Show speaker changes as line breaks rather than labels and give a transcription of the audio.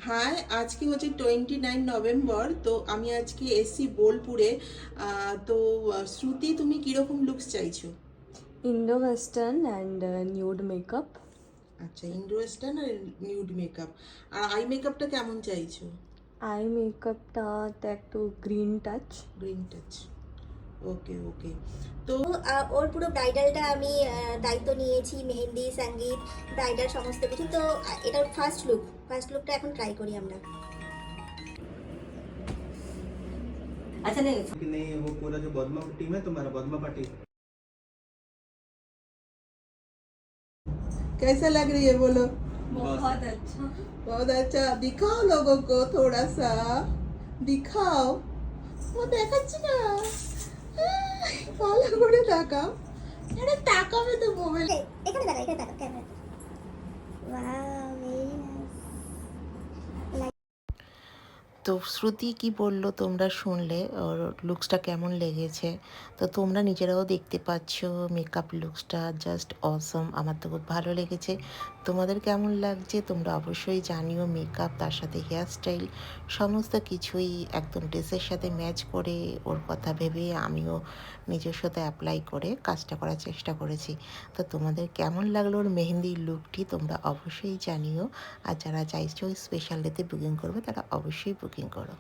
হ্যাঁ, আজকে হচ্ছে 29 নভেম্বর। তো আমি আজকে এসছি বোলপুরে। তো শ্রুতি, তুমি কিরকম লুকস চাইছো?
Indo western and nude makeup.
আচ্ছা, ইন্ডো ওয়েস্টার্ন আর নিউড মেকআপ। আর আই মেকআপটা কেমন চাইছো?
আই মেকআপটাতে একটু green touch.
Green touch. Okay okay. তো
ওর পুরো ব্রাইডালটা আমি দায়িত্ব নিয়েছি, মেহেন্দি, সঙ্গীত, ব্রাইডাল সমস্ত কিছু। তো এটার ফার্স্ট লুকটা এখন ট্রাই করি আমরা।
अच्छा नहीं।
कि नहीं, वो पूरा जो बदमा टीम है तुम्हारा, बदमा पार्टी।
कैसा लग रही है बोलो?
बहुत अच्छा।
बहुत अच्छा। दिखाओ लोगों को थोड़ा सा, दिखाओ। ও দেখাচ্ছি না, ভালো করে তাকাও। আরে তাকাবে তো মোবাইল।
এখানে দেখা, এখানে দেখা, ক্যামেরা। Wow, very nice.
তো শ্রুতি কি বললো তোমরা শুনলে, ওর লুকসটা কেমন লেগেছে। তো তোমরা নিজেরাও দেখতে পাচ্ছ মেকআপ লুকসটা জাস্ট অসম। আমার তো খুব ভালো লেগেছে। তোমাদের কেমন লাগছে তোমরা অবশ্যই জানিও। মেকআপ, তার সাথে হেয়ারস্টাইল, সমস্ত কিছুই একদম ড্রেসের সাথে ম্যাচ করে, ওর কথা ভেবে আমিও নিজের সাথে অ্যাপ্লাই করে কাজটা করার চেষ্টা করেছি। তো তোমাদের কেমন লাগলো ওর মেহেন্দির লুকটি তোমরা অবশ্যই জানিও। আর যারা চাইছো স্পেশাল ডেতে বুকিং করবে তারা অবশ্যই বুকিং করো।